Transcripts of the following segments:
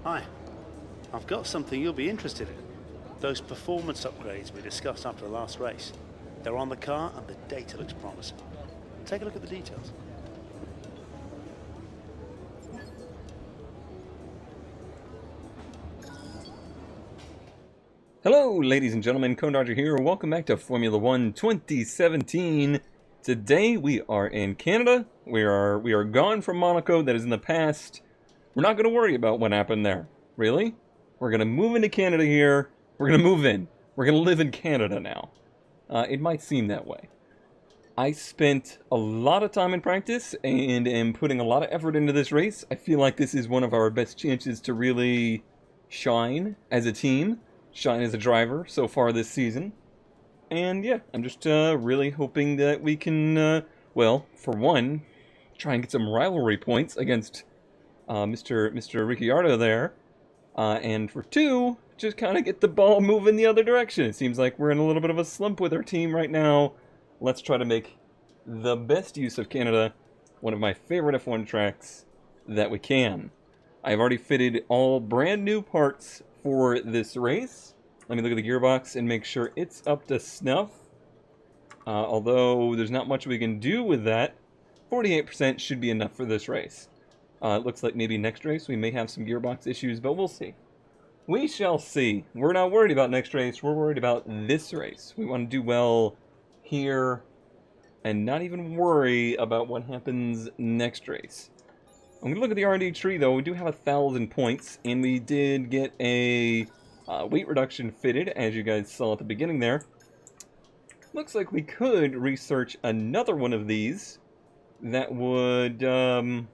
Hi, I've got something you'll be interested in. Those performance upgrades we discussed after the last race. They're on the car and the data looks promising. Take a look at the details. Hello, ladies and gentlemen, Cone Dodger here. Welcome back to Formula 1 2017. Today we are in Canada. We are gone from Monaco. That is in the past. We're not going to worry about what happened there. Really? We're going to move into Canada here. We're going to move in. We're going to live in Canada now. It might seem that way. I spent a lot of time in practice and am putting a lot of effort into this race. I feel like this is one of our best chances to really shine as a team. Shine as a driver so far this season. And yeah, I'm just really hoping that we can, well, for one, try and get some rivalry points against Mr. Ricciardo there. And for two, just kind of get the ball moving the other direction. It seems like we're in a little bit of a slump with our team right now. Let's try to make the best use of Canada, one of my favorite F1 tracks that we can. I've already fitted all brand new parts for this race. Let me look at the gearbox and make sure it's up to snuff. Although there's not much we can do with that, 48% should be enough for this race. It looks like maybe next race we may have some gearbox issues, but we'll see. We shall see. We're not worried about next race, we're worried about this race. We want to do well here and not even worry about what happens next race. When we look at the R&D tree, though, we do have 1,000 points, and we did get a weight reduction fitted, as you guys saw at the beginning there. Looks like we could research another one of these that would, that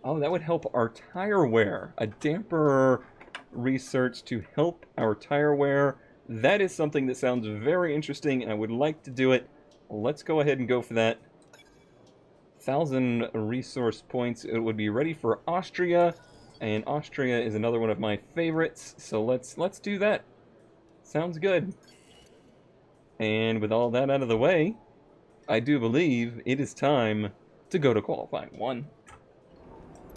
would help our tire wear. A damper research to help our tire wear. That is something that sounds very interesting, and I would like to do it. Let's go ahead and go for that. 1,000 resource points. It would be ready for Austria, and Austria is another one of my favorites, so let's do that. Sounds good. And with all that out of the way, I do believe it is time to go to qualifying 1.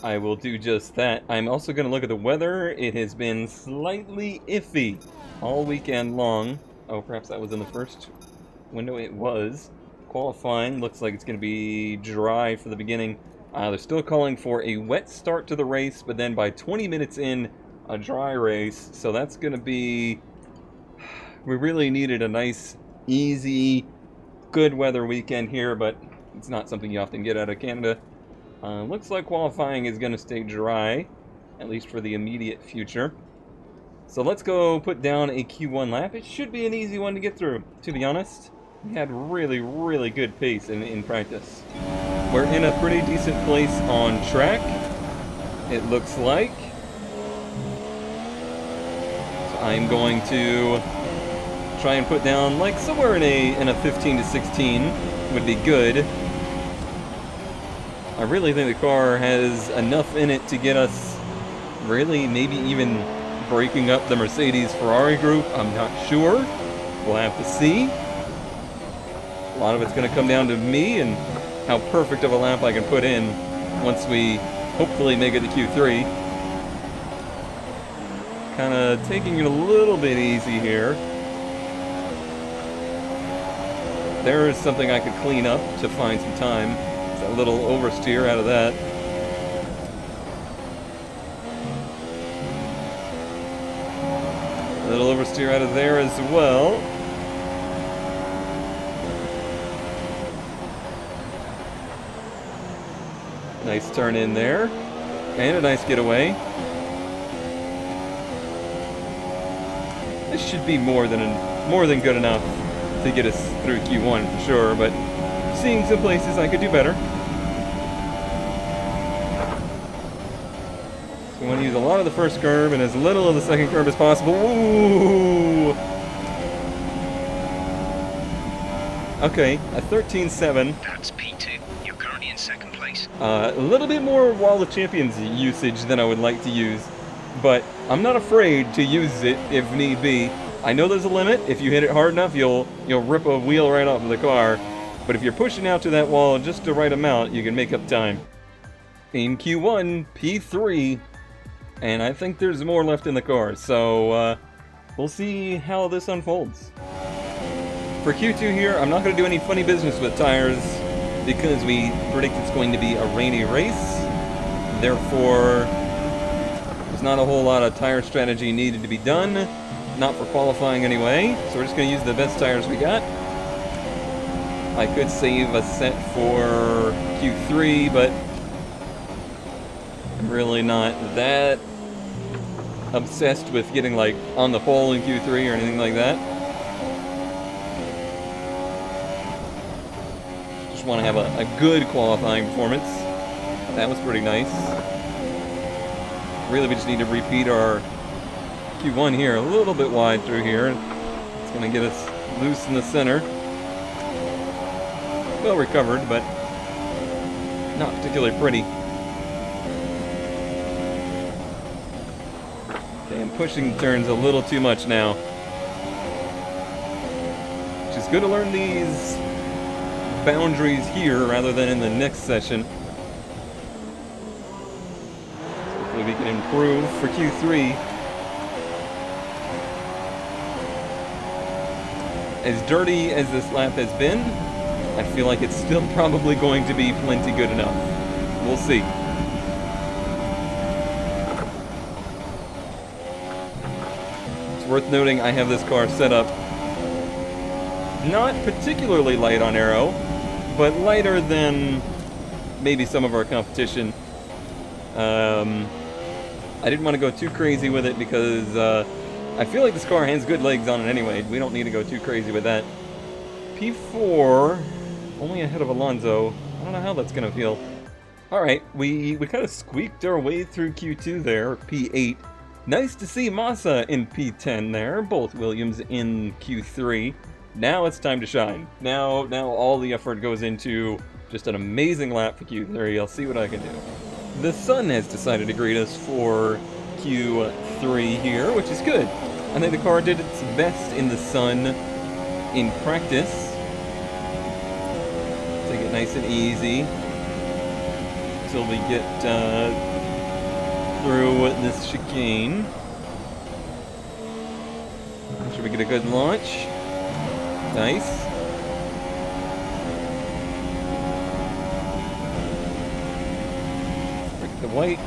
I will do just that. I'm also going to look at the weather. It has been slightly iffy all weekend long. Oh, perhaps that was in the first window. It was. Qualifying looks like it's going to be dry for the beginning. They're still calling for a wet start to the race, but then by 20 minutes in, a dry race. So that's going to be... We really needed a nice, easy, good weather weekend here, but it's not something you often get out of Canada. Looks like qualifying is going to stay dry, at least for the immediate future. So let's go put down a Q1 lap. It should be an easy one to get through, to be honest. We had really, really good pace in practice. We're in a pretty decent place on track, it looks like. So I'm going to try and put down like somewhere in a 15 to 16 would be good. I really think the car has enough in it to get us really maybe even breaking up the Mercedes-Ferrari group. I'm not sure. We'll have to see. A lot of it's going to come down to me and how perfect of a lap I can put in once we hopefully make it to Q3. Kind of taking it a little bit easy here. There is something I could clean up to find some time. It's a little oversteer out of that. A little oversteer out of there as well. Nice turn in there, and a nice getaway. This should be more than good enough to get us through Q1 for sure, but seeing some places I could do better. So we want to use a lot of the first curve and as little of the second curve as possible. Ooh! Okay, a 13.7. That's P2. You're currently in second place. A little bit more Wall of Champions usage than I would like to use, but I'm not afraid to use it if need be. I know there's a limit. If you hit it hard enough, you'll rip a wheel right off of the car. But if you're pushing out to that wall just the right amount, you can make up time. In Q1, P3. and I think there's more left in the car, so we'll see how this unfolds. For Q2 here, I'm not going to do any funny business with tires because we predict it's going to be a rainy race. Therefore, there's not a whole lot of tire strategy needed to be done, not for qualifying anyway, so we're just going to use the best tires we got. I could save a set for Q3, but I'm really not that obsessed with getting like on the pole in Q3 or anything like that. Just want to have a good qualifying performance. That was pretty nice. Really, we just need to repeat our Q1 here, a little bit wide through here. It's going to get us loose in the center. Well recovered, but not particularly pretty. Okay, I'm pushing turns a little too much now. Which is good to learn these boundaries here rather than in the next session. So hopefully we can improve for Q3. As dirty as this lap has been, I feel like it's still probably going to be plenty good enough. We'll see. It's worth noting I have this car set up not particularly light on aero, but lighter than maybe some of our competition. I didn't want to go too crazy with it because I feel like this car has good legs on it anyway. We don't need to go too crazy with that. P4... only ahead of Alonso. I don't know how that's gonna feel. Alright, we kind of squeaked our way through Q2 there, P8. Nice to see Massa in P10 there, both Williams in Q3. Now it's time to shine. Now all the effort goes into just an amazing lap for Q3. I'll see what I can do. The sun has decided to greet us for Q3 here, which is good. I think the car did its best in the sun in practice. Take it nice and easy until we get through this chicane. Make sure we get a good launch. Nice. Break the white.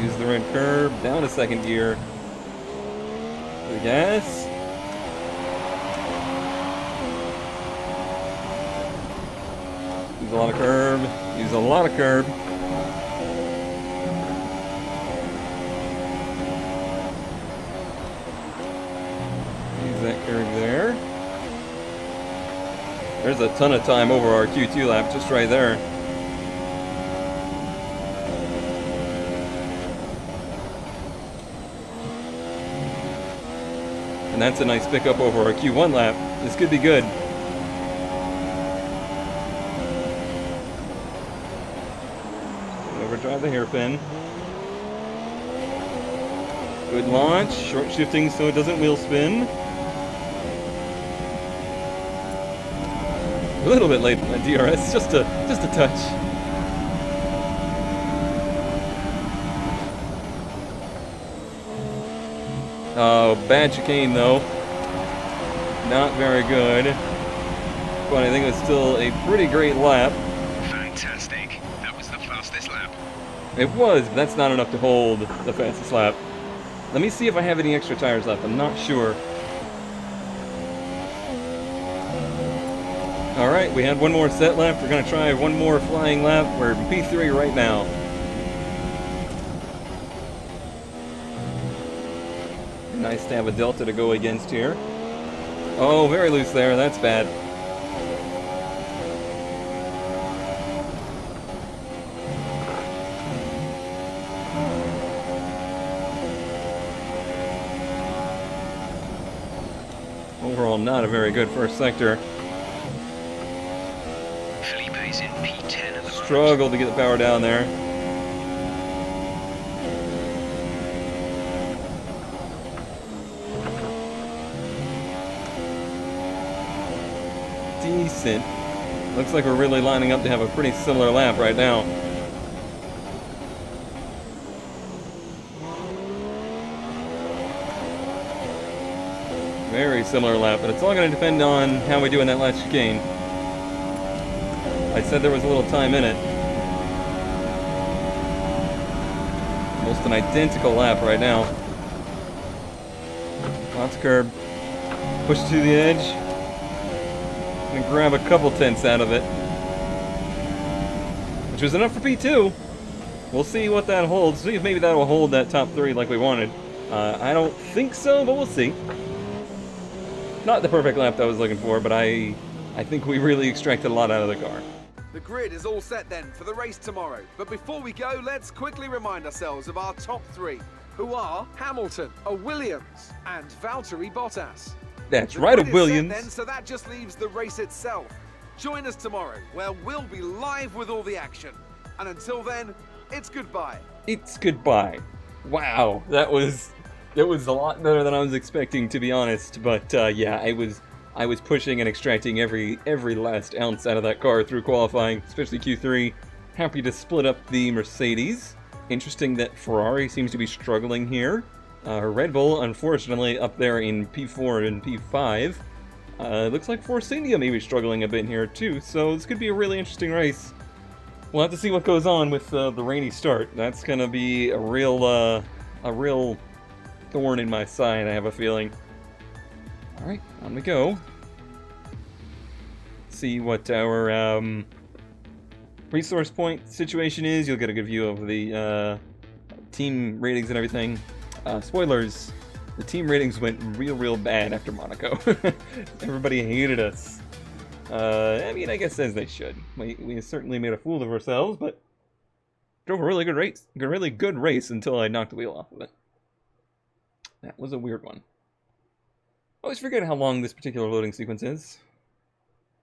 Use the red curb. Down to second gear. The gas. Use a lot of curb. Use a lot of curb. Use that curb there. There's a ton of time over our Q2 lap just right there. And that's a nice pickup over our Q1 lap. This could be good. Overdrive the hairpin. Good launch. Short shifting so it doesn't wheel spin. A little bit late on that DRS, just a touch. Oh, bad chicane though. Not very good. But I think it was still a pretty great lap. Fantastic. That was the fastest lap. It was, but that's not enough to hold the fastest lap. Let me see if I have any extra tires left. I'm not sure. Alright, we had one more set left. We're going to try one more flying lap. We're in P3 right now. Nice to have a delta to go against here. Oh, very loose there. That's bad. Overall, not a very good first sector. Felipe's in P10 at the moment. Struggled to get the power down there. Decent. Looks like we're really lining up to have a pretty similar lap right now. very similar lap, but it's all going to depend on how we do in that last chicane. I said there was a little time in it. Almost an identical lap right now. Lots of curb. Push to the edge. And grab a couple tenths out of it. Which was enough for P2. We'll see what that holds. See if maybe that will hold that top 3 like we wanted. I don't think so, but we'll see. Not the perfect lap that I was looking for, but I think we really extracted a lot out of the car. The grid is all set then for the race tomorrow. But before we go, let's quickly remind ourselves of our top 3, who are Hamilton, a Williams, and Valtteri Bottas. That's right, a grid is Williams. set then, so that just leaves the race itself. Join us tomorrow, where we'll be live with all the action. And until then, it's goodbye. It's goodbye. Wow, it was a lot better than I was expecting, to be honest. But yeah, I was pushing and extracting every last ounce out of that car through qualifying, especially Q3. Happy to split up the Mercedes. Interesting that Ferrari seems to be struggling here. Red Bull, unfortunately, up there in P4 and P5. Looks like Force India may be struggling a bit here too, so this could be a really interesting race. We'll have to see what goes on with the rainy start. That's gonna be a real thorn in my side, I have a feeling. Alright, on we go. See what our resource point situation is. You'll get a good view of the team ratings and everything. Spoilers, the team ratings went real bad after Monaco. Everybody hated us. I mean, I guess as they should. We certainly made a fool of ourselves, but drove a really good race until I knocked the wheel off of it. That was a weird one. Always forget how long this particular loading sequence is.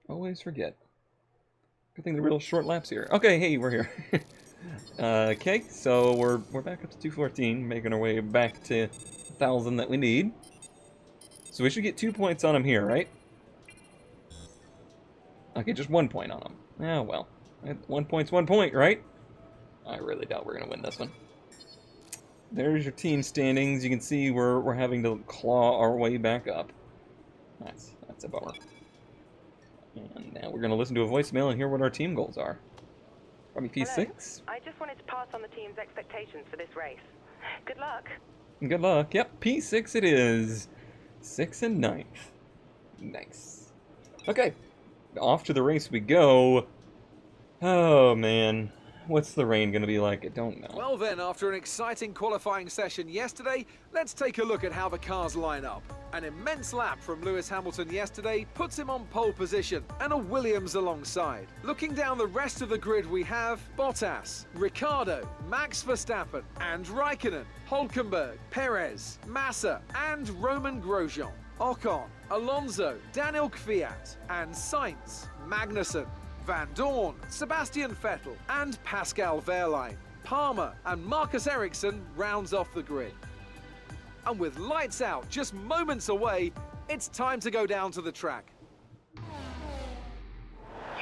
Always forget. Good thing the real short laps here. Okay, hey, we're here. Okay, so we're back up to 214, making our way back to 1,000 that we need. So we should get 2 points on him here, right? Okay, just 1 point on him. Ah, well. 1 point's 1 point, right? I really doubt we're going to win this one. There's your team standings. You can see we're having to claw our way back up. That's a bummer. And now we're going to listen to a voicemail and hear what our team goals are. Probably P6? Hello. I just wanted to pass on the team's expectations for this race. Good luck. Good luck. Yep, P6 it is. 6th and 9th. Nice. Okay, off to the race we go. Oh, man. What's the rain going to be like? I don't know. Well then, after an exciting qualifying session yesterday, let's take a look at how the cars line up. An immense lap from Lewis Hamilton yesterday puts him on pole position, and a Williams alongside. Looking down the rest of the grid, we have Bottas, Ricciardo, Max Verstappen, and Raikkonen, Hülkenberg, Perez, Massa, and Roman Grosjean. Ocon, Alonso, Daniel Kvyat, and Sainz, Magnussen, Van Dorn, Sebastian Vettel, and Pascal Wehrlein. Palmer and Marcus Ericsson rounds off the grid. And with lights out just moments away, it's time to go down to the track. You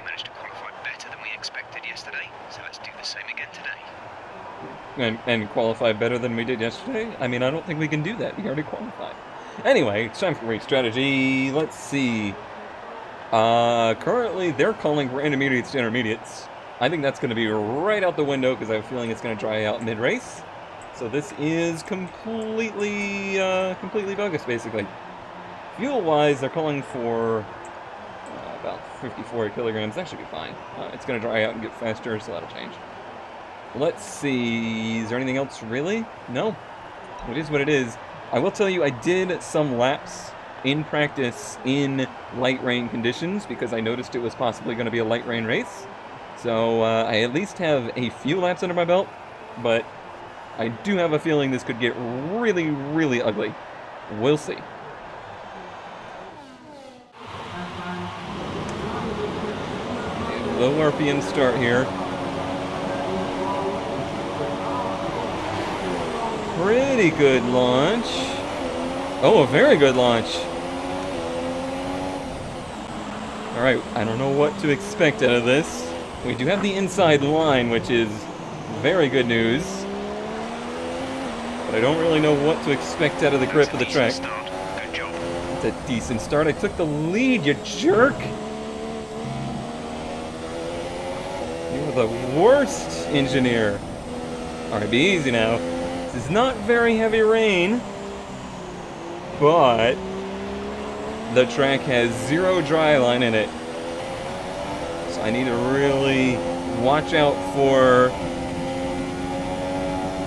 managed to qualify better than we expected yesterday, so let's do the same again today. And qualify better than we did yesterday? I mean, I don't think we can do that. We already qualified. Anyway, it's time for race strategy. Let's see. Currently, they're calling for intermediates to intermediates. I think that's going to be right out the window because I have a feeling it's going to dry out mid-race. So this is completely bogus, basically. Fuel-wise, they're calling for about 54 kilograms. That should be fine. It's going to dry out and get faster, so that'll change. Let's see. Is there anything else, really? No. It is what it is. I will tell you, I did some laps in practice in light rain conditions because I noticed it was possibly going to be a light rain race. So I at least have a few laps under my belt, but I do have a feeling this could get really ugly. We'll see. Low RPM start here. Pretty good launch. Oh, a very good launch. Alright, I don't know what to expect out of this. We do have the inside line, which is very good news. But I don't really know what to expect out of the grip of the track. Good job. That's a decent start. I took the lead, you jerk! You're the worst engineer. Alright, be easy now. This is not very heavy rain, but the track has 0 dry line in it. So I need to really watch out for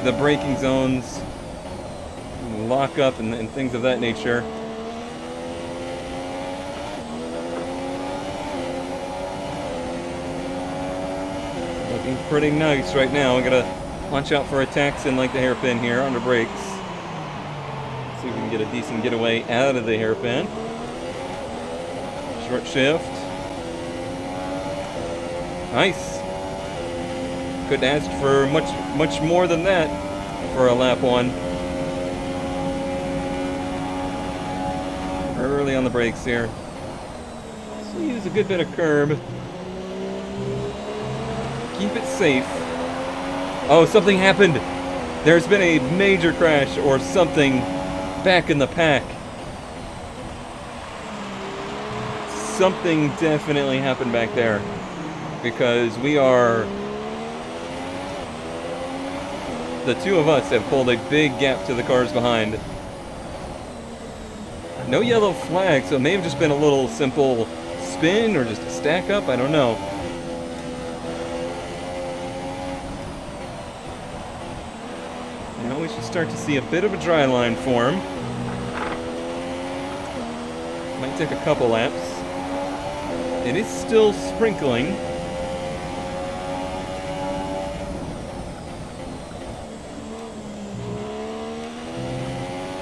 the braking zones, lock up, and things of that nature. Looking pretty nice right now. I gotta watch out for attacks in like the hairpin here under brakes. See if we can get a decent getaway out of the hairpin. Short shift. Nice. Couldn't ask for much more than that for a lap 1. Early on the brakes here. So use a good bit of curb. Keep it safe. Oh, something happened. There's been a major crash or something back in the pack. Something definitely happened back there. Because we are... The two of us have pulled a big gap to the cars behind. No yellow flag, so it may have just been a little simple spin or just a stack up, I don't know. Now we should start to see a bit of a dry line form. Might take a couple laps. It is still sprinkling.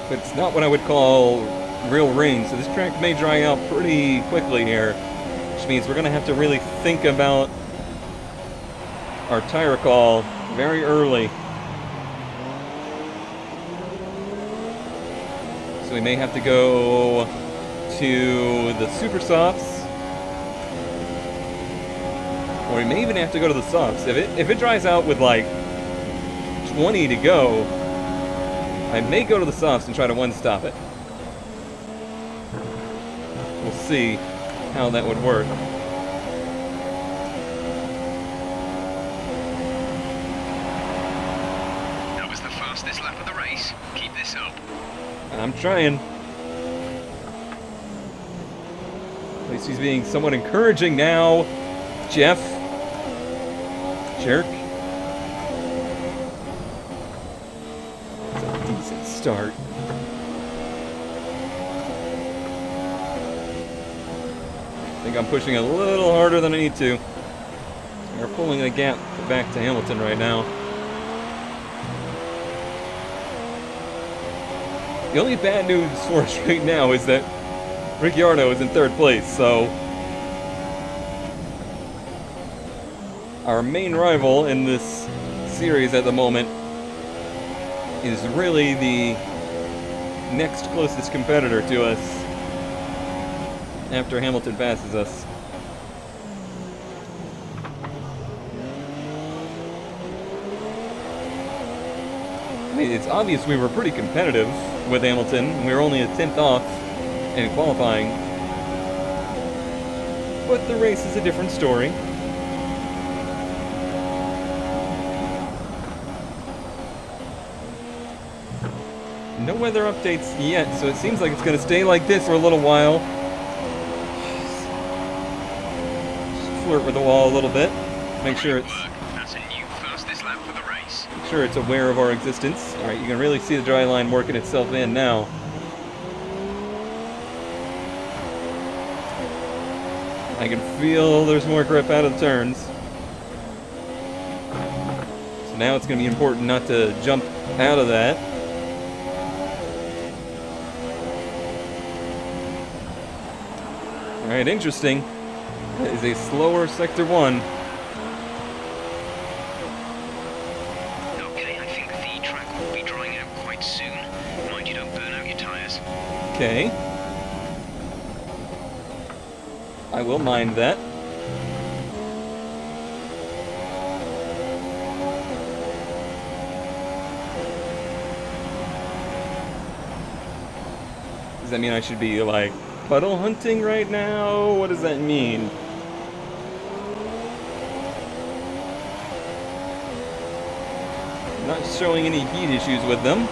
But it's not what I would call real rain, so this track may dry out pretty quickly here, which means we're going to have to really think about our tire call very early. So we may have to go to the super softs, or we may even have to go to the softs. If it dries out with like 20 to go, I may go to the softs and try to one-stop it. We'll see how that would work. That was the fastest lap of the race. Keep this up. I'm trying. At least he's being somewhat encouraging now. Jeff. Jerk. It's a decent start. I think I'm pushing a little harder than I need to. We're pulling the gap back to Hamilton right now. The only bad news for us right now is that Ricciardo is in 3rd place, so our main rival in this series at the moment is really the next closest competitor to us after Hamilton passes us. I mean, it's obvious we were pretty competitive with Hamilton. We were only a 10th off in qualifying. But the race is a different story. No weather updates yet, so it seems like it's going to stay like this for a little while. Just flirt with the wall a little bit. Make sure it's... That's a new fastest lap for the race. Make sure it's aware of our existence. Alright, you can really see the dry line working itself in now. I can feel there's more grip out of the turns. So now it's going to be important not to jump out of that. Alright, interesting. That is a slower Sector 1. Okay, I think the track will be drying out quite soon. Mind you don't burn out your tyres. Okay. I will mind that. that mean I should be, like, puddle hunting right now? What does that mean? Not showing any heat issues with them.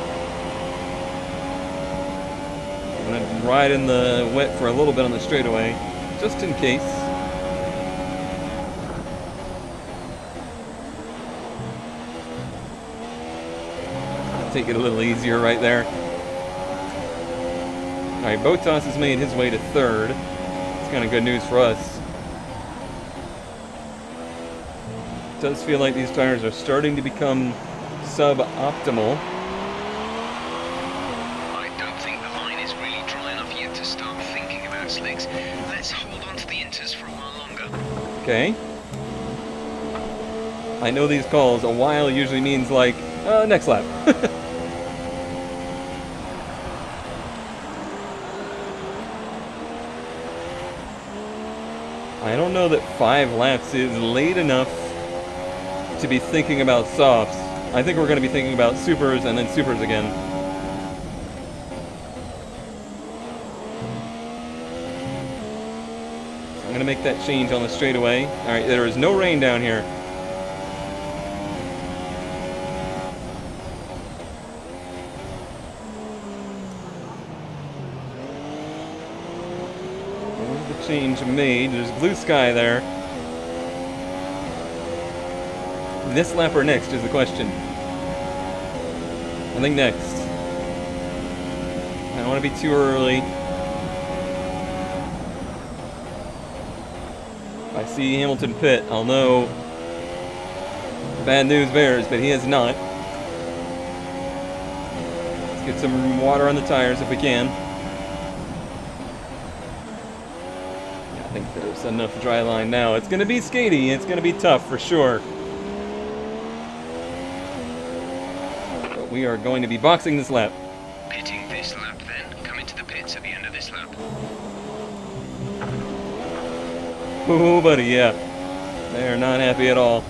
I'm gonna ride in the wet for a little bit on the straightaway, just in case. Take it a little easier right there. Alright, Botas has made his way to third. It's kind of good news for us. It does feel like these tires are starting to become suboptimal. I don't think the line is really dry enough yet to start thinking about slicks. Let's hold on to the inters for a while longer. Okay. I know these calls. A while usually means like, next lap. I don't know that 5 laps is late enough to be thinking about softs. I think we're going to be thinking about supers and then supers again. So I'm going to make that change on the straightaway. Alright, there is no rain down here. Change made. There's blue sky there. This lap or next is the question. I think next. I don't want to be too early. If I see Hamilton pit, I'll know bad news bears, but he has not. Let's get some water on the tires if we can. I think there's enough dry line now. It's going to be skatey. It's going to be tough for sure. But we are going to be boxing this lap. Pitting this lap then. Come into the pits at the end of this lap. Oh, buddy, yeah. They are not happy at all.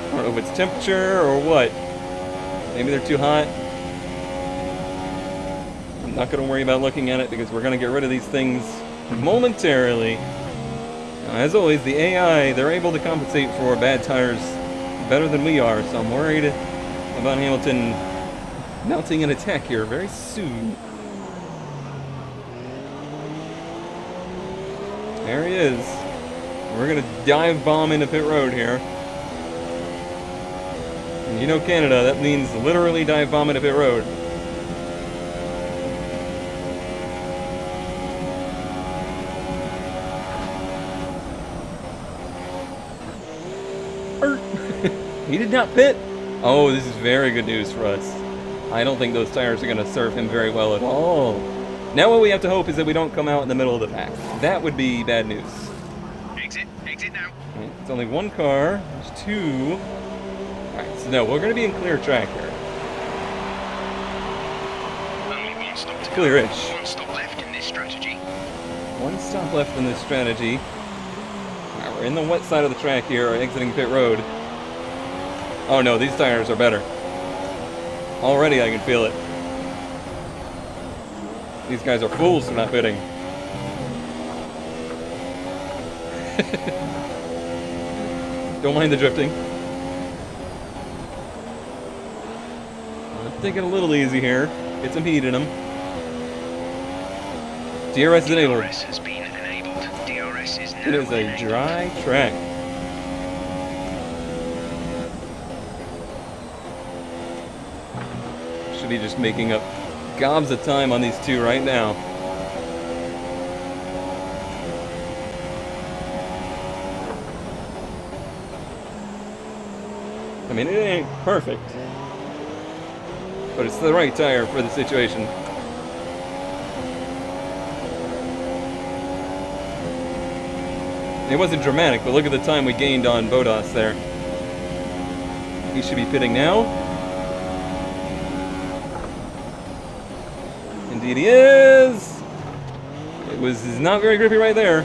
I don't know if it's temperature or what. Maybe they're too hot. I'm not going to worry about looking at it because we're going to get rid of these things momentarily. Now, as always, the AI, they're able to compensate for bad tires better than we are, so I'm worried about Hamilton mounting an attack here very soon. There he is. We're going to dive bomb into pit road here. And you know Canada, that means literally dive bomb into pit road. He did not pit. Oh, this is very good news for us. I don't think those tires are going to serve him very well at all. Now what we have to hope is that we don't come out in the middle of the pack. That would be bad news. Exit now. Right, it's only one car. There's two. Alright, so no, we're going to be in clear track here. Only one stop to Clear-ish. go. One stop left in this strategy. One stop left in this strategy. Alright, we're in the wet side of the track here, exiting pit road. Oh no, these tires are better. Already I can feel it. These guys are fools for not pitting. Don't mind the drifting. Let's take it a little easy here. Get some heat in them. DRS is enabled. DRS has been enabled. DRS is now It is a enabled. dry track. Should be just making up gobs of time on these two right now. I mean, it ain't perfect, but it's the right tire for the situation. It wasn't dramatic, but look at the time we gained on Bottas there. He should be pitting now. Indeed he is! It was not very grippy right there.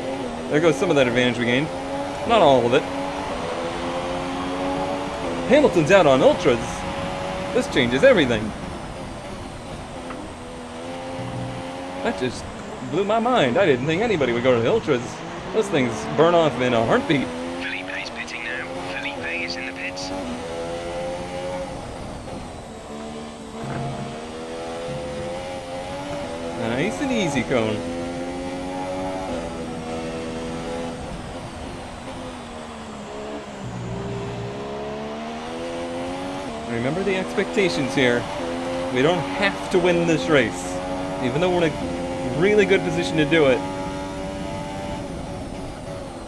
There goes some of that advantage we gained. Not all of it. Hamilton's out on ultras. This changes everything. That just blew my mind. I didn't think anybody would go to the ultras. Those things burn off in a heartbeat. Felipe's pitting now. Felipe is in the pits. Nice and easy, Cone. Remember the expectations here. We don't have to win this race, even though we're in a really good position to do it.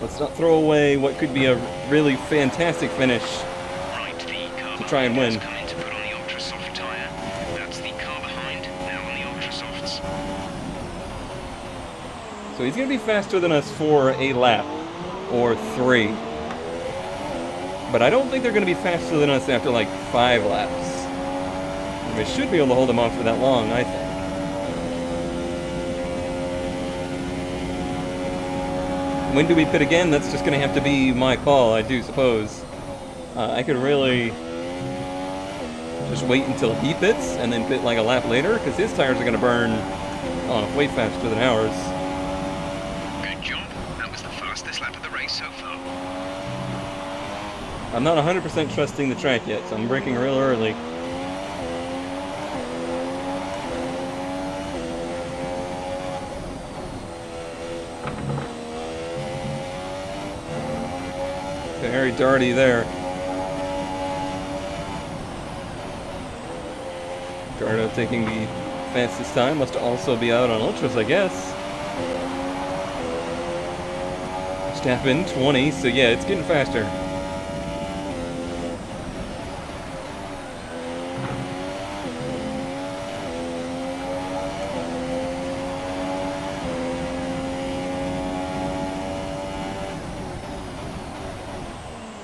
Let's not throw away what could be a really fantastic finish Right, the car to try and behind win. has come in to put on the ultra soft tyre. That's the car behind, now on the ultra softs. So he's going to be faster than us for a lap, or 3. But I don't think they're going to be faster than us after like 5 laps. And we should be able to hold them off for that long, I think. When do we pit again? That's just going to have to be my call, I do suppose. I could really just wait until he pits and then pit like a lap later, because his tires are going to burn off way faster than ours. Good job. That was the fastest lap of the race so far. I'm not 100% trusting the track yet, so I'm braking real early. Very darty there. Gardo taking the fastest time, must also be out on ultras, I guess. Verstappen 20, so yeah, it's getting faster.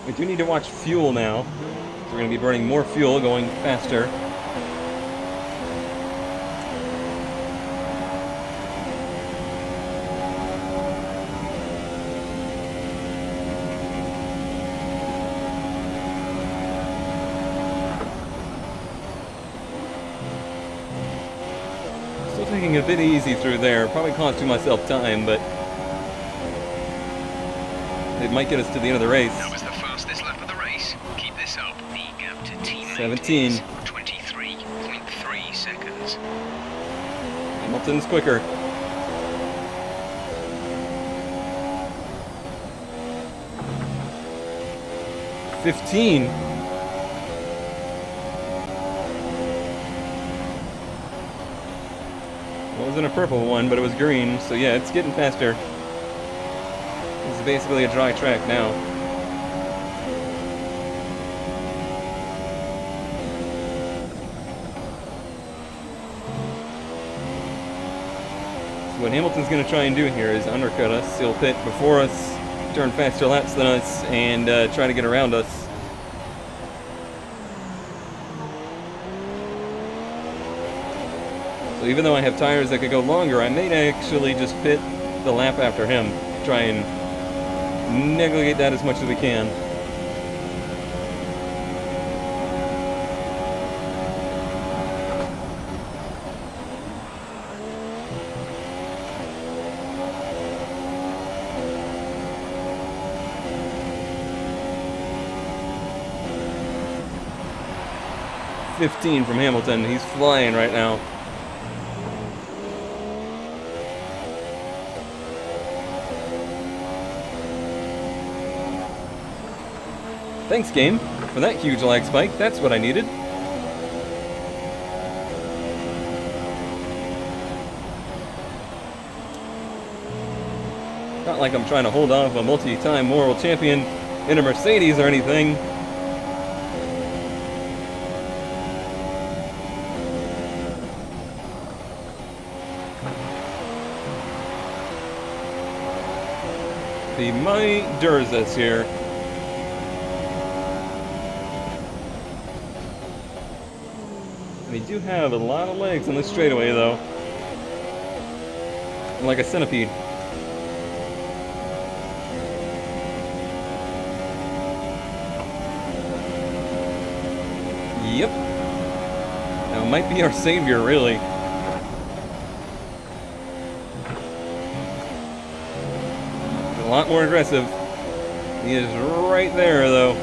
We do need to watch fuel now. So we're going to be burning more fuel, going faster. Still taking a bit easy through there. Probably costing myself time, but it might get us to the end of the race. That was the fastest lap of the race. Keep this up. The gap to teammate 17. is 23.3 seconds. Hamilton's quicker. $15. It wasn't a purple one, but it was green, so yeah, it's getting faster. This is basically a dry track now. So what Hamilton's going to try and do here is undercut us. He'll pit before us, turn faster laps than us, and try to get around us. So even though I have tires that could go longer, I may actually just pit the lap after him. Try and negligate that as much as we can. $15 from Hamilton. He's flying right now. Thanks, game, for that huge lag spike. That's what I needed. Not like I'm trying to hold off a multi-time world champion in a Mercedes or anything. He might durs us here. They do have a lot of legs on this straightaway, though. Like a centipede. Yep. Now, might be our savior, really. A lot more aggressive. He is right there, though.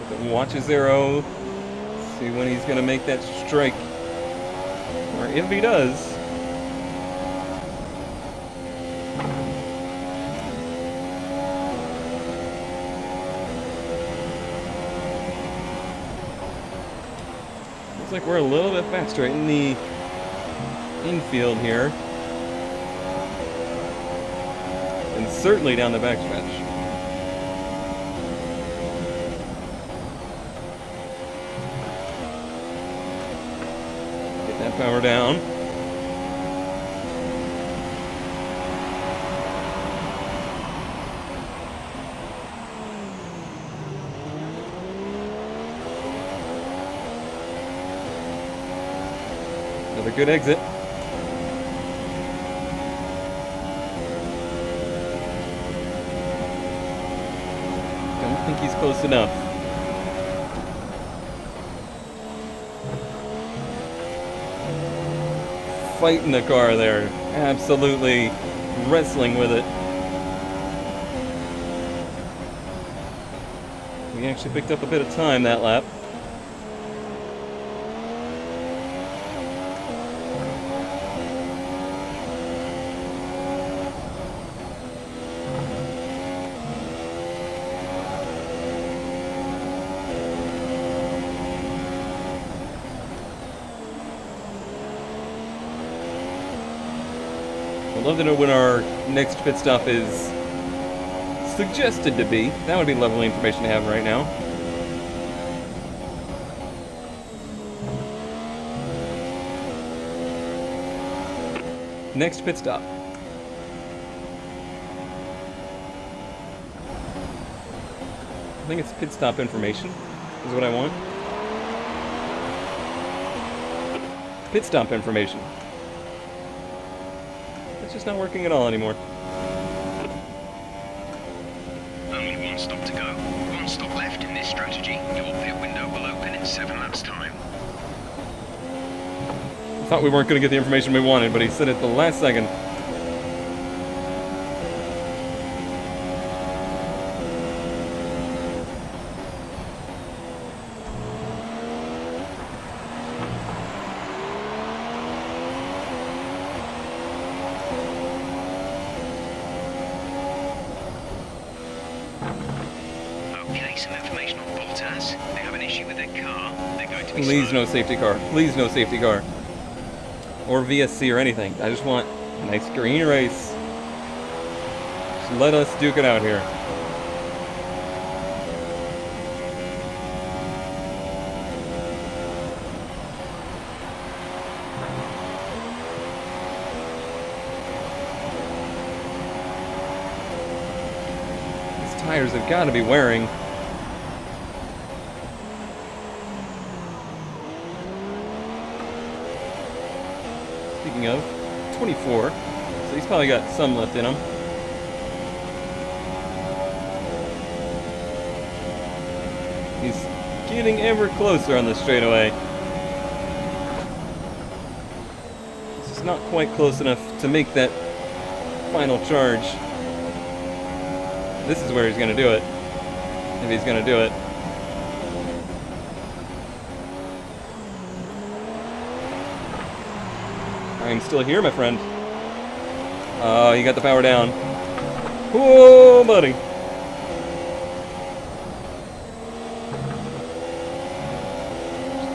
So watch his arrow. See when he's going to make that strike. Or if he does. Looks like we're a little bit faster in the infield here. And certainly down the backstretch. Get that power down. Another good exit. Don't think he's close enough. Fighting the car there. Absolutely wrestling with it. We actually picked up a bit of time that lap. I'd love to know when our next pit stop is suggested to be. That would be lovely information to have right now. Next pit stop. I think it's pit stop information is what I want. Pit stop information. It's just not working at all anymore. Only one stop to go. One stop left in this strategy. Your pit window will open in 7 laps' time. I thought we weren't going to get the information we wanted, but he said it the last second. Okay, some information on Bottas. They have an issue with their car. They're going to be Please slow. no safety car. Please no safety car. Or VSC or anything. I just want a nice green race. Just let us duke it out here. These tires have got to be wearing. Speaking of, 24, so he's probably got some left in him. He's getting ever closer on the straightaway. It's just not quite close enough to make that final charge. This is where he's going to do it, if he's going to do it. I'm still here, my friend. Oh, you got the power down. Whoa, buddy.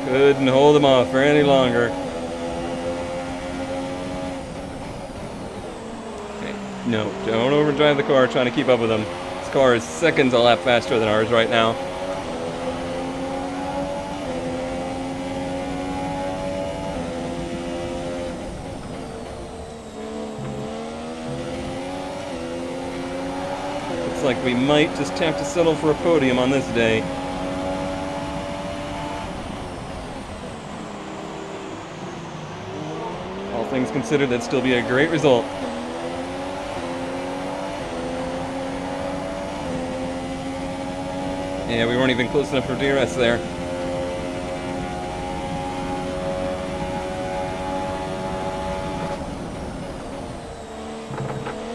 Couldn't hold him off for any longer. Okay, no, don't overdrive the car trying to keep up with him. This car is seconds a lap faster than ours right now. Looks like we might just have to settle for a podium on this day. All things considered, that'd still be a great result. Yeah, we weren't even close enough for DRS there.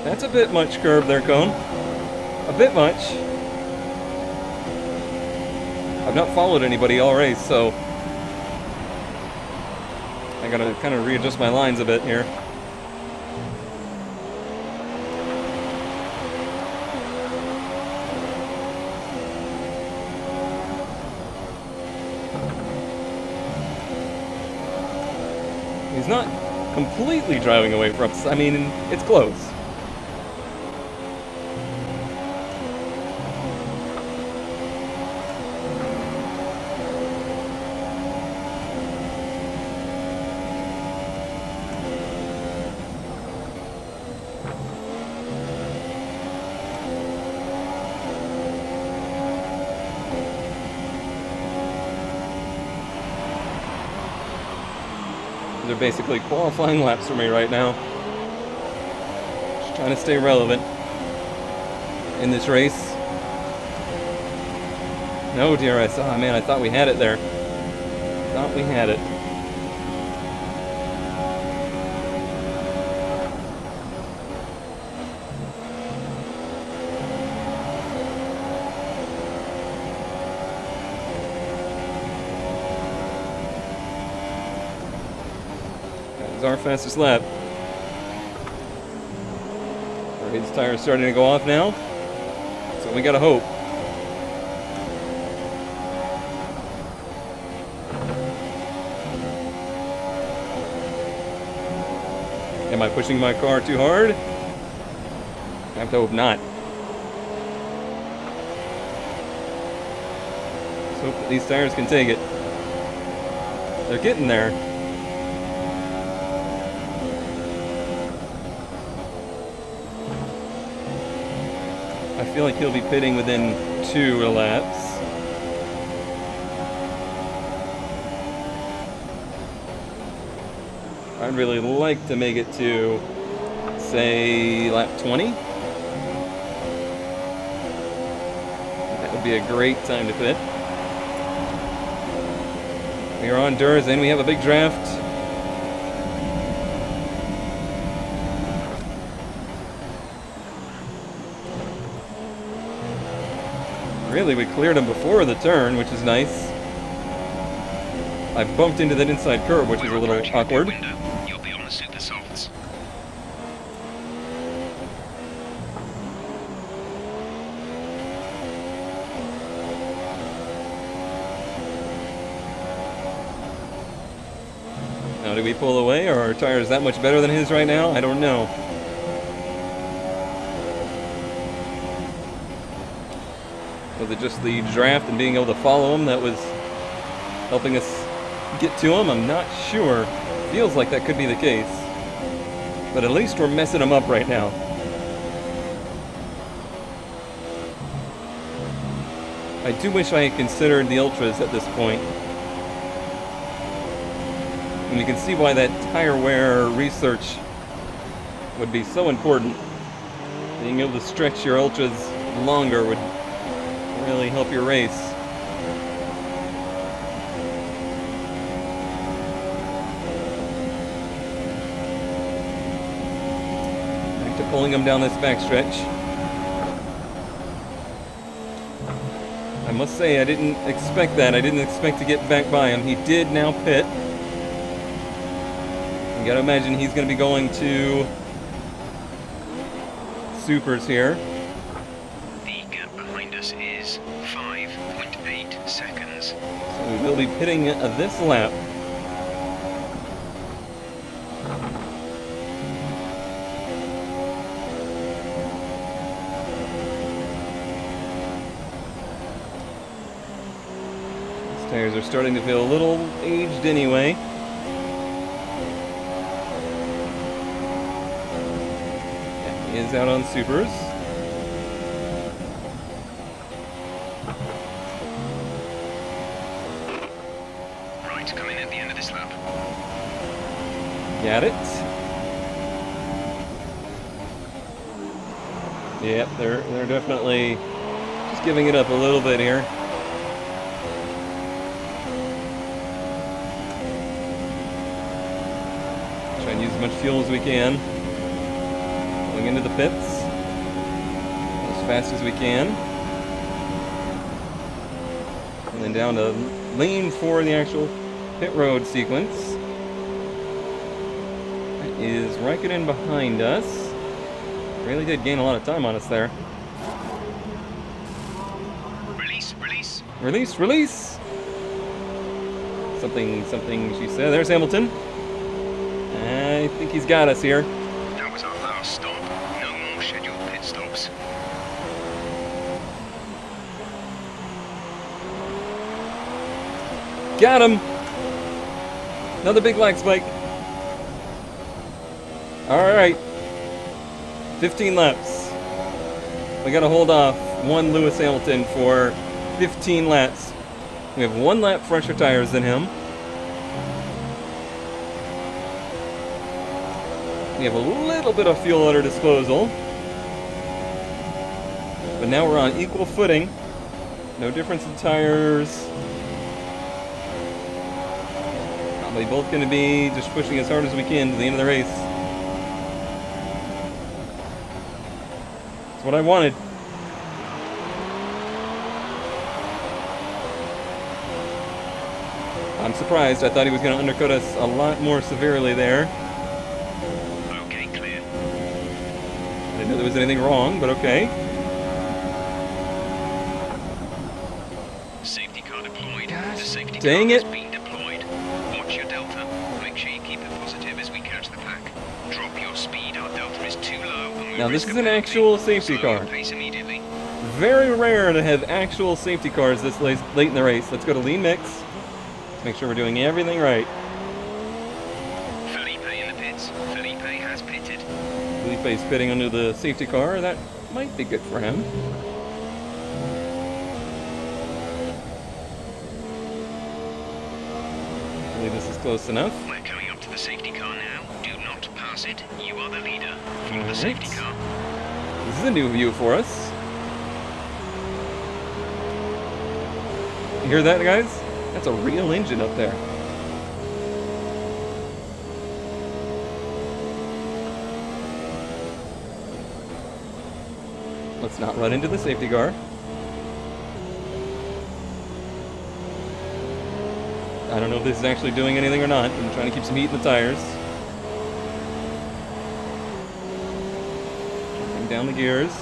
That's a bit much curb there, Cone. A bit much. I've not followed anybody all race, so I gotta kind of readjust my lines a bit here. He's not completely driving away from us. I mean, it's close. They're basically qualifying laps for me right now. Just trying to stay relevant in this race. No DRS. Oh man, I thought we had it there. Thought we had it. Our fastest lap. His tire's starting to go off now, so we gotta hope. Am I pushing my car too hard? I have to hope not. Let's hope that these tires can take it. They're getting there. I feel like he'll be pitting within 2 laps. I'd really like to make it to, say, lap 20. That would be a great time to pit. We are on Durs and we have a big draft. Really, we cleared him before the turn, which is nice. I bumped into that inside curb, which is a little awkward. You'll be on the super softs. Now, do we pull away, or are our tires that much better than his right now? I don't know. Was it just the draft and being able to follow him that was helping us get to him? I'm not sure. Feels like that could be the case. But at least we're messing him up right now. I do wish I had considered the Ultras at this point. And you can see why that tire wear research would be so important. Being able to stretch your Ultras longer would really help your race. Back to pulling him down this backstretch. I must say, I didn't expect that. I didn't expect to get back by him. He did now pit. You gotta imagine he's gonna be going to supers here. Is 5.8 seconds. So we will be pitting this lap. These tires are starting to feel a little aged anyway. Yeah, he is out on supers. Coming at the end of this lap. Got it. Yep, they're definitely just giving it up a little bit here. much fuel as we can. Going into the pits as fast as we can. And then down to lane 4 in the actual pit road sequence. That is Raikkonen behind us. Really did gain a lot of time on us there. Release, release. Release, release! Something she said. There's Hamilton. I think he's got us here. That was our last stop. No more scheduled pit stops. Got him! Another big lag spike. Alright. 15 laps. We gotta hold off one Lewis Hamilton for 15 laps. We have 1 lap fresher tires than him. We have a little bit of fuel at our disposal. But now we're on equal footing. No difference in tires. Probably both going to be just pushing as hard as we can to the end of the race. That's what I wanted. I'm surprised. I thought he was going to undercut us a lot more severely there. Okay, clear. I didn't know there was anything wrong, but okay. Safety car deployed. The safety dang car it. has been deployed. Watch your delta. Make sure you keep it positive as we catch the pack. Drop your speed. Our delta is too low. And we Now, this risk is a an penalty. actual safety Slow your car. pace immediately. Very rare to have actual safety cars this late in the race. Let's go to lean mix. Let's make sure we're doing everything right. Felipe in the pits. Felipe has pitted. Felipe's pitting under the safety car. That might be good for him. I believe this is close enough. We're coming up to the safety car now. Do not pass it. You are the leader. Follow the Alright. safety car. This is a new view for us. You hear that, guys? That's a real engine up there. Let's not run into the safety car. I don't know if this is actually doing anything or not. I'm trying to keep some heat in the tires. Bring down the gears.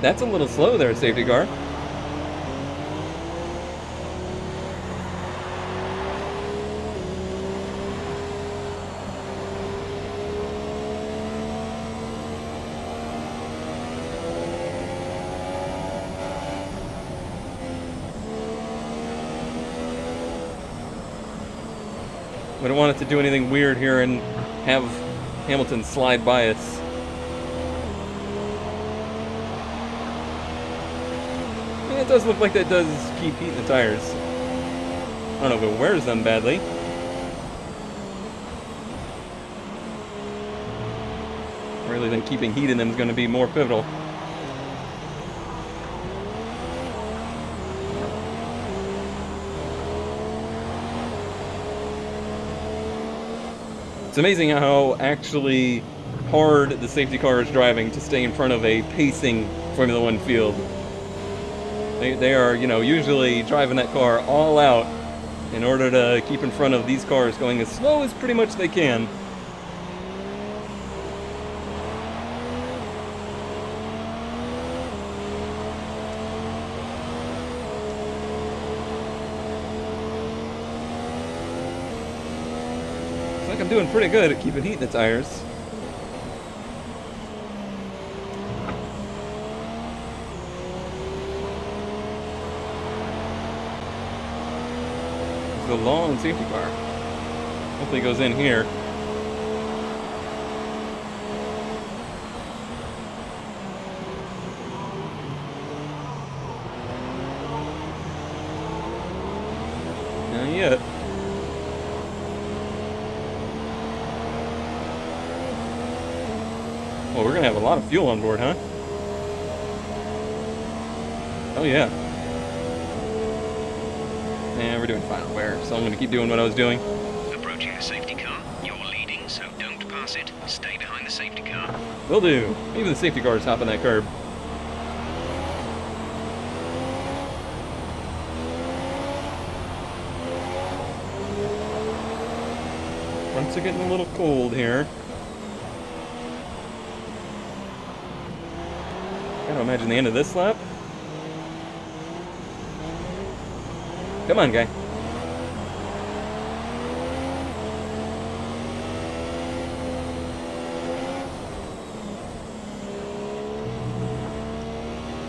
That's a little slow there, safety car. We don't want it to do anything weird here and have Hamilton slide by us. It does look like that does keep heat in the tires. I don't know if it wears them badly. Really, then keeping heat in them is going to be more pivotal. It's amazing how actually hard the safety car is driving to stay in front of a pacing Formula One field. They are, you know, usually driving that car all out in order to keep in front of these cars going as slow as pretty much they can. Looks like I'm doing pretty good at keeping heat in the tires. The long safety car. Hopefully it goes in here. Not yet. Well, we're gonna have a lot of fuel on board, huh? Oh yeah. And we're doing final wear, so I'm going to keep doing what I was doing. Approaching the safety car. You're leading, so don't pass it. Stay behind the safety car. Will do. Even the safety car is hopping that curb. Fronts are getting a little cold here. Gotta imagine the end of this lap. Come on, guy.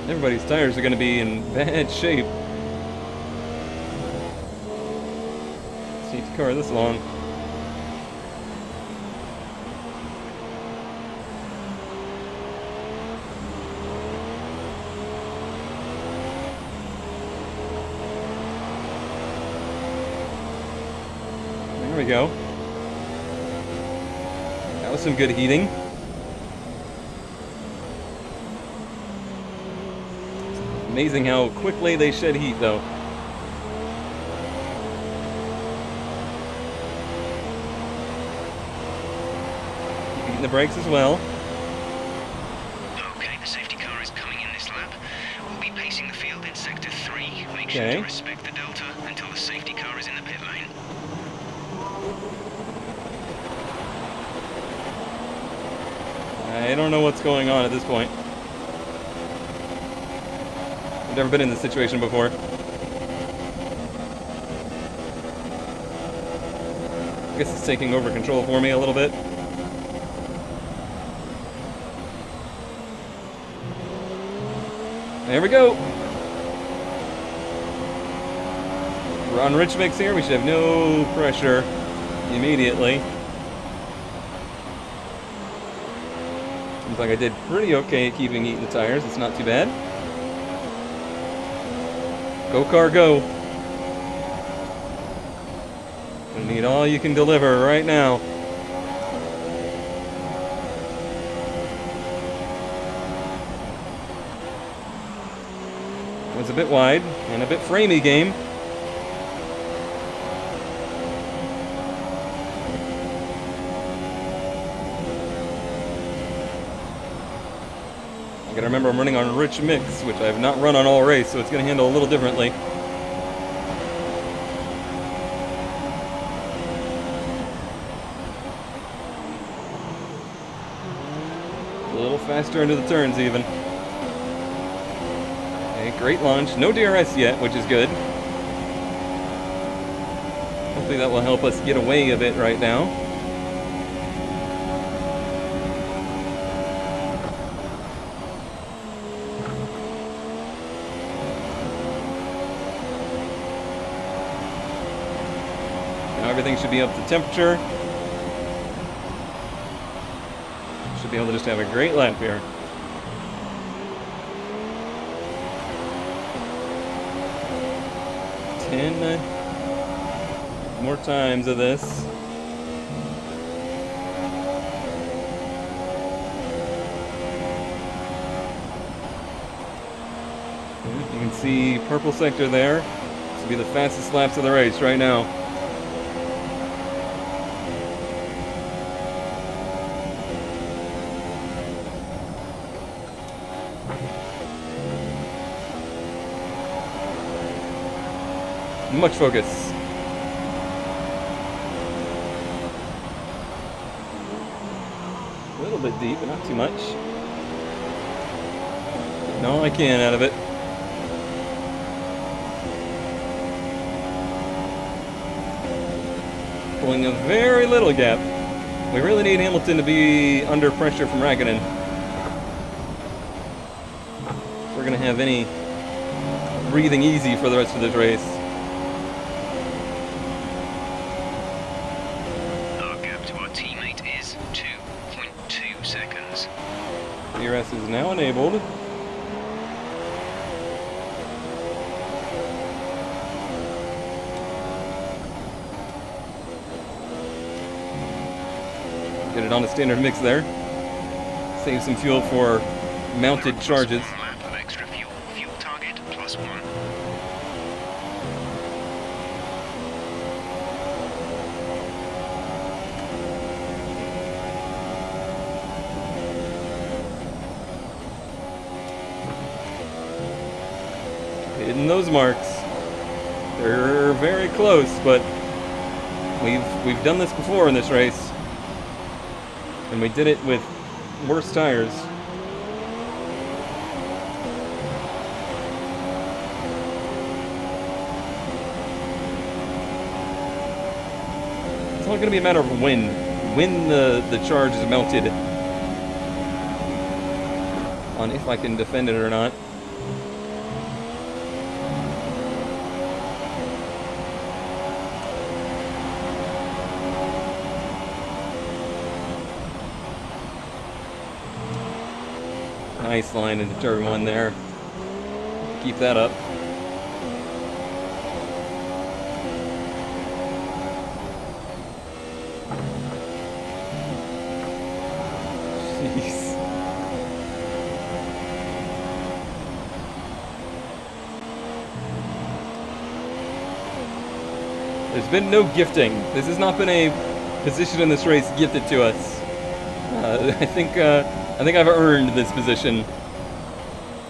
Everybody's tires are going to be in bad shape. Safety car this long. There we go. That was some good heating. Amazing how quickly they shed heat, though. Heating the brakes as well. Okay, the safety car is coming in this lap. We'll be pacing the field in sector 3. Make sure Okay. to respect the delta until the safety car is in the pit lane. I don't know what's going on at this point. I've never been in this situation before. I guess it's taking over control for me a little bit. There we go. We're on rich mix here. We should have no pressure immediately. Seems like I did pretty okay at keeping heat in the tires. It's not too bad. Go car, go. We need all you can deliver right now. It was a bit wide and a bit framey game. I gotta remember I'm running on rich mix, which I have not run on all race, so it's gonna handle a little differently. A little faster into the turns even. Okay, great launch. No DRS yet, which is good. Hopefully that will help us get away a bit right now. Everything should be up to temperature. Should be able to just have a great lap here. 10 more times of this. You can see purple sector there. This will be the fastest laps of the race right now. Much focus. A little bit deep, but not too much. No, I can out of it. Pulling a very little gap. We really need Hamilton to be under pressure from Raikkonen. If we're going to have any breathing easy for the rest of this race. Our gap to our teammate is 2.2 seconds. DRS is now enabled. Get it on a standard mix there. Save some fuel for mounted charges. 1 lap of extra fuel. Fuel target +1. Hitting those marks. They're very close, but we've done this before in this race. And we did it with worse tires. It's only going to be a matter of when the charge is melted on if I can defend it or not. Nice line into turn one there. Keep that up. Jeez. There's been no gifting. This has not been a position in this race gifted to us. I think I've earned this position.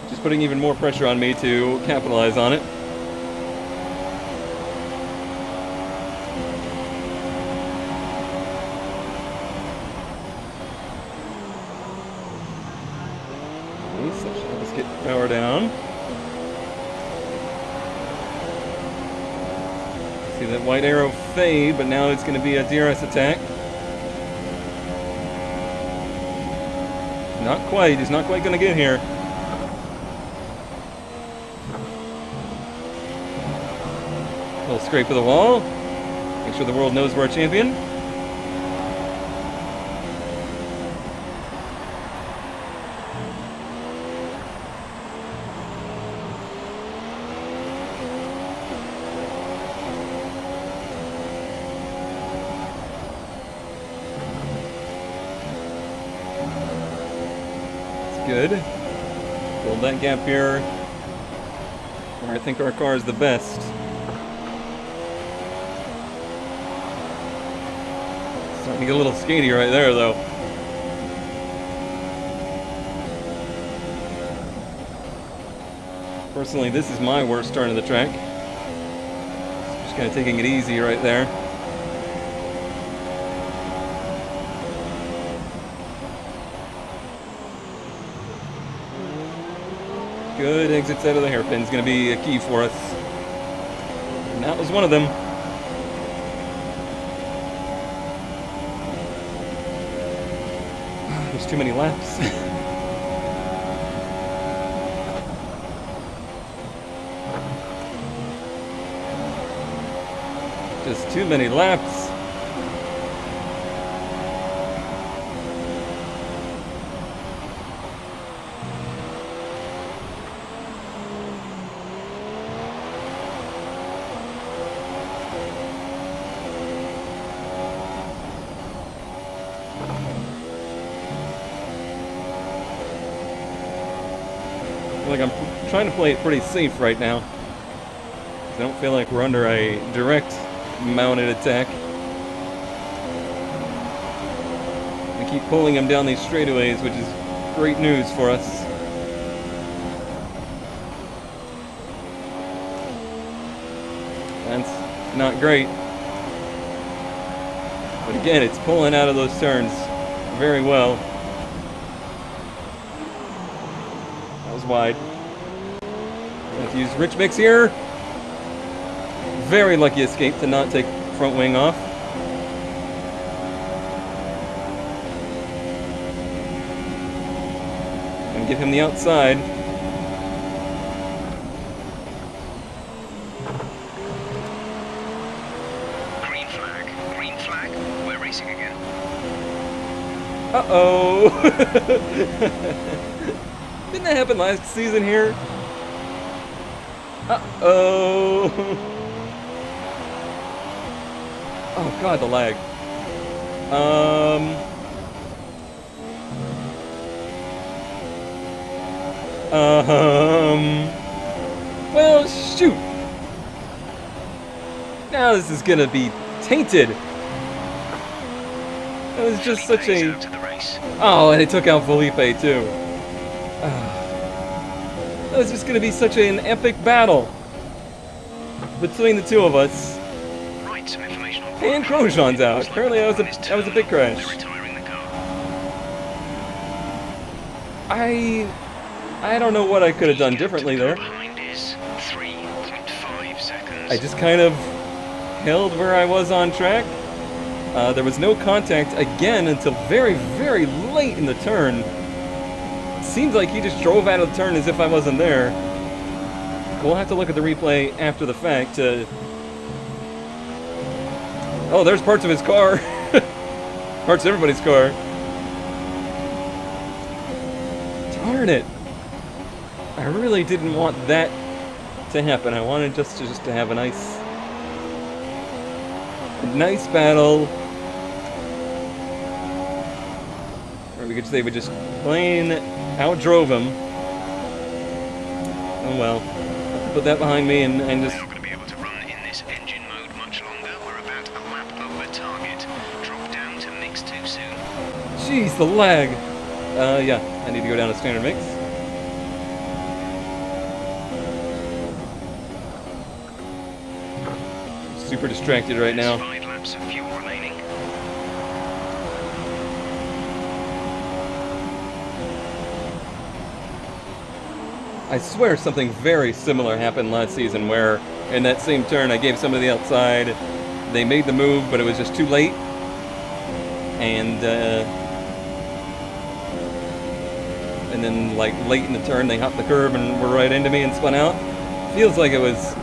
Just putting even more pressure on me to capitalize on it. Let's get power down. See that white arrow fade, but now it's going to be a DRS attack. Not quite. He's not quite going to get here. A little scrape of the wall. Make sure the world knows we're a champion. Good. Build that gap here where I think our car is the best. Starting to get a little skatey right there, though. Personally, this is my worst turn of the track. Just kind of taking it easy right there. Good exits out of the hairpin is going to be a key for us. And that was one of them. There's too many laps. Just too many laps. Like I'm trying to play it pretty safe right now. I don't feel like we're under a direct mounted attack. We keep pulling him down these straightaways, which is great news for us. That's not great. But again, it's pulling out of those turns very well. Wide. Have to use rich mix here. Very lucky escape to not take front wing off. And give him the outside. Green flag. Green flag. We're racing again. Uh-oh. Didn't that happen last season here? Uh-oh. Oh god, the lag. Well, shoot. Now this is gonna be tainted. That was just such a... Oh, and it took out Felipe too. That was just going to be such an epic battle between the two of us. Right, some information on And Grosjean's out. Apparently that was a big crash. They're retiring the car. I don't know what I could have done differently there. Behind is 3.5 seconds. I just kind of held where I was on track. There was no contact again until very, very late in the turn. Seems like he just drove out of the turn as if I wasn't there. We'll have to look at the replay after the fact. Oh, there's parts of his car. Parts of everybody's car. Darn it. I really didn't want that to happen. I wanted just to have a nice battle. Or we could say we just plain outdrove him. Oh well. Put that behind me and just... We're not going to be able to run in this engine mode much longer. We're about a lap over target. Drop down to mix too soon. Jeez, the lag. Yeah, I need to go down to standard mix. Super distracted right now. 5 laps of fuel remaining. I swear something very similar happened last season where in that same turn I gave somebody the outside. They made the move, but it was just too late. And then like late in the turn they hopped the curb and were right into me and spun out. Feels like it was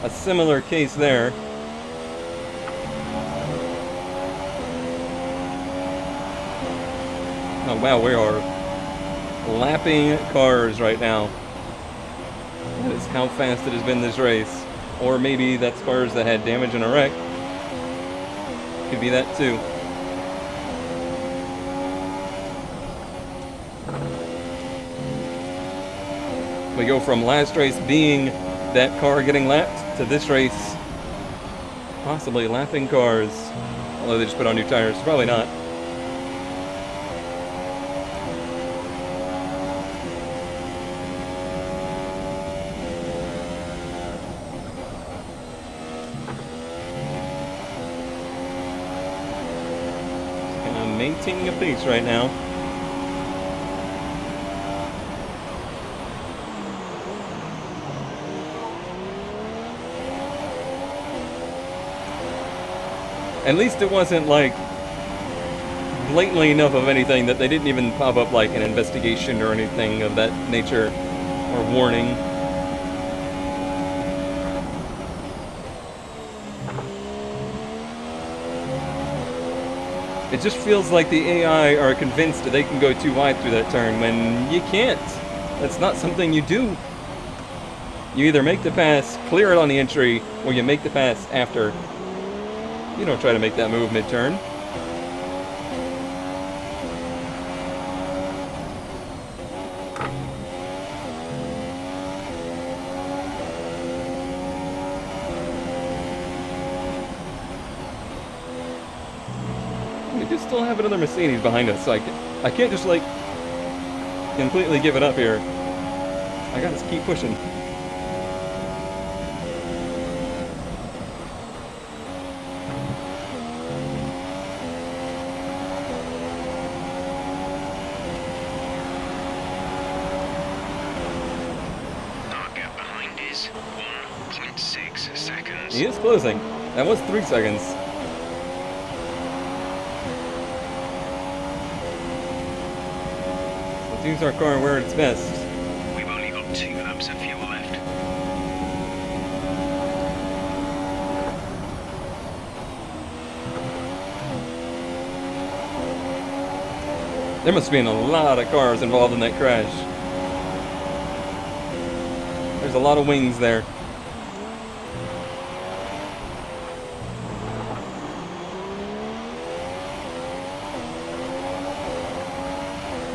a similar case there. Oh wow, we are lapping cars right now. That is how fast it has been this race. Or maybe that's cars that had damage in a wreck. Could be that too. We go from last race being that car getting lapped to this race possibly lapping cars. Although they just put on new tires. Probably not. Maintaining a pace right now. At least it wasn't like blatantly enough of anything that they didn't even pop up like an investigation or anything of that nature or warning. It just feels like the AI are convinced that they can go too wide through that turn when you can't. That's not something you do. You either make the pass, clear it on the entry, or you make the pass after. You don't try to make that move mid-turn. We do still have another Mercedes behind us, so I can't just like completely give it up here. I gotta keep pushing. Our gap behind is 1.6 seconds. He is closing. That was 3 seconds. Let's use our car where it's best. We've only got 2 laps of fuel left. There must have been a lot of cars involved in that crash. There's a lot of wings there.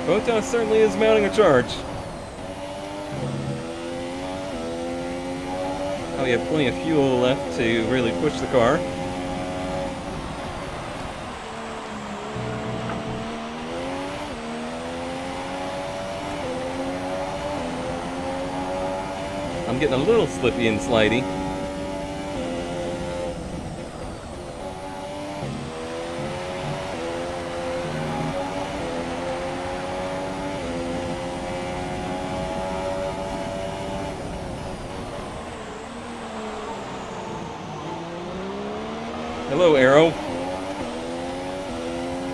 Botas certainly is mounting a charge. Oh, we have plenty of fuel left to really push the car. I'm getting a little slippy and slidey. Hello, Arrow.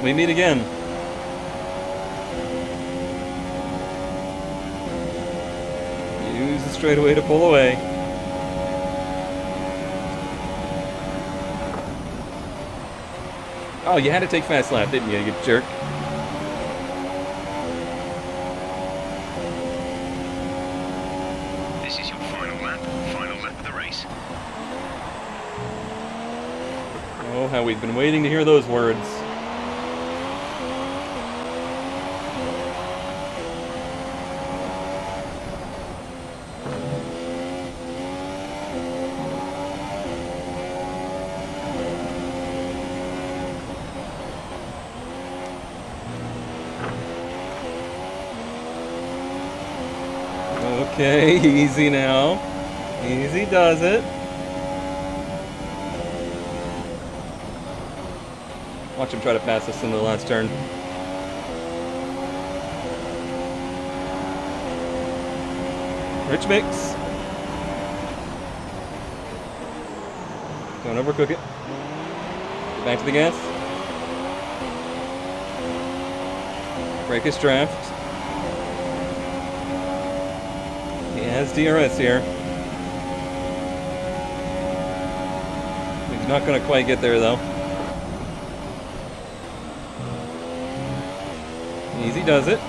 We meet again. Use the straightaway to pull away. Oh, you had to take fast lap, didn't you jerk? This is your final lap of the race. Oh, how we've been waiting to hear those words. Okay, easy now. Easy does it. Watch him try to pass us in the last turn. Rich mix. Don't overcook it. Get back to the gas. Break his draft. He has DRS here. He's not going to quite get there though. Easy does it.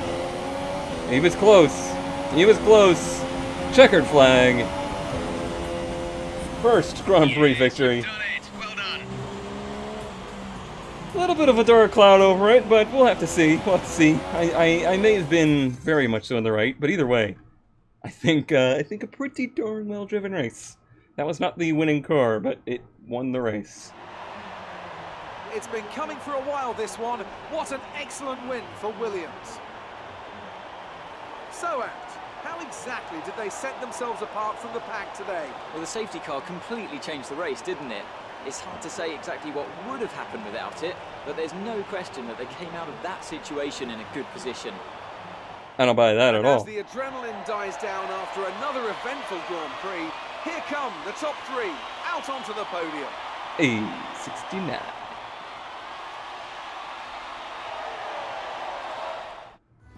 He was close. He was close. Checkered flag. First Grand Prix victory. You've done it. Well done. A little bit of a dark cloud over it, but we'll have to see. We'll have to see. I may have been very much so in the right, but either way, I think a pretty darn well-driven race. That was not the winning car, but it won the race. It's been coming for a while, this one. What an excellent win for Williams. So, Ant, how exactly did they set themselves apart from the pack today? Well, the safety car completely changed the race, didn't it? It's hard to say exactly what would have happened without it, but there's no question that they came out of that situation in a good position. I don't buy that at all. As the adrenaline dies down after another eventful Grand Prix, here come the top three out onto the podium. Hey, 69.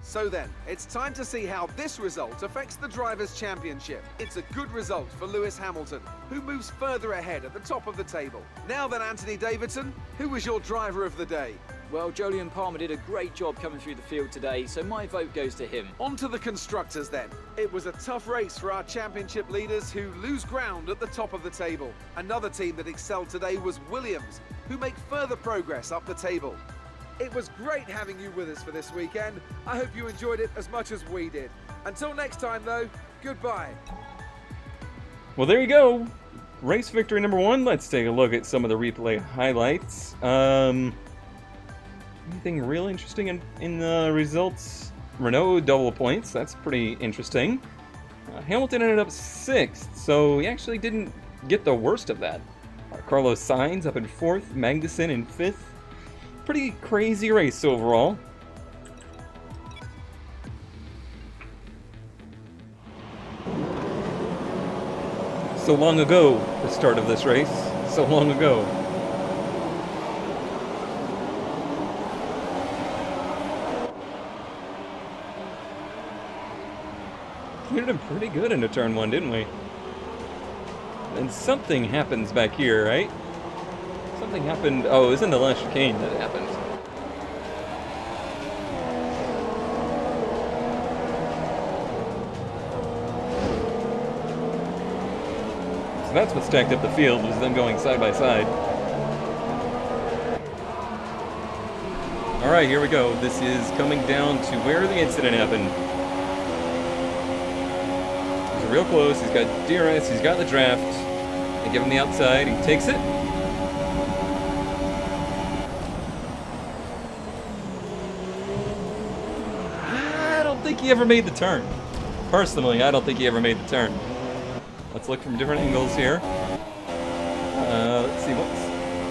So then, it's time to see how this result affects the Drivers' Championship. It's a good result for Lewis Hamilton, who moves further ahead at the top of the table. Now then, Anthony Davidson, who was your driver of the day? Well, Jolyon Palmer did a great job coming through the field today, so my vote goes to him. On to the constructors then. It was a tough race for our championship leaders who lose ground at the top of the table. Another team that excelled today was Williams, who make further progress up the table. It was great having you with us for this weekend. I hope you enjoyed it as much as we did. Until next time though, goodbye. Well, there you go. Race victory number 1. Let's take a look at some of the replay highlights. Anything real interesting in the results? Renault double points. That's pretty interesting. Hamilton ended up 6th, so he actually didn't get the worst of that. Carlos Sainz up in 4th, Magnussen in 5th. Pretty crazy race overall. So long ago, the start of this race. So long ago. We did pretty good into turn 1, didn't we? And something happens back here, right? Something happened. Oh, it was in the last chicane that it happened. So that's what stacked up the field, was them going side by side. Alright, here we go. This is coming down to where the incident happened. He's real close. He's got DRS. He's got the draft. They give him the outside. He takes it. I don't think he ever made the turn. Personally, I don't think he ever made the turn. Let's look from different angles here. Let's see, what's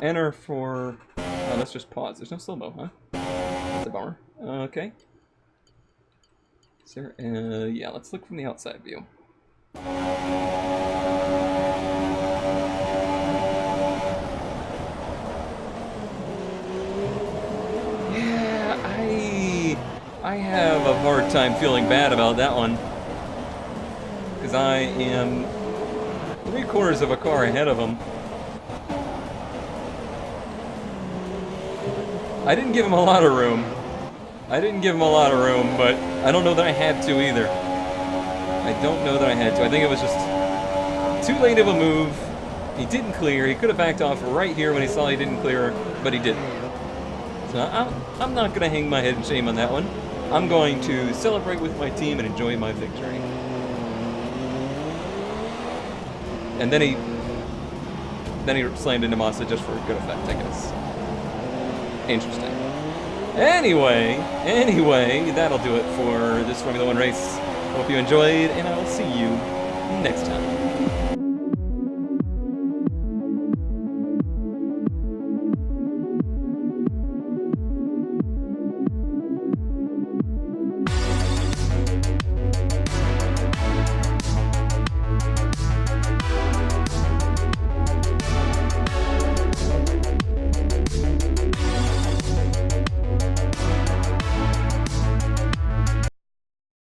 enter for... Oh, let's just pause. There's no slow-mo, huh? That's a bummer. Okay. Is there, yeah, let's look from the outside view. Yeah, I have a hard time feeling bad about that one. Because I am 3/4 of a car ahead of him. I didn't give him a lot of room. I didn't give him a lot of room, but I don't know that I had to either. I don't know that I had to. I think it was just too late of a move. He didn't clear. He could have backed off right here when he saw he didn't clear, but he didn't. So I'm not going to hang my head in shame on that one. I'm going to celebrate with my team and enjoy my victory. And then he slammed into Massa just for good effect, I guess. Interesting. Anyway, that'll do it for this Formula 1 race. Hope you enjoyed, and I will see you next time.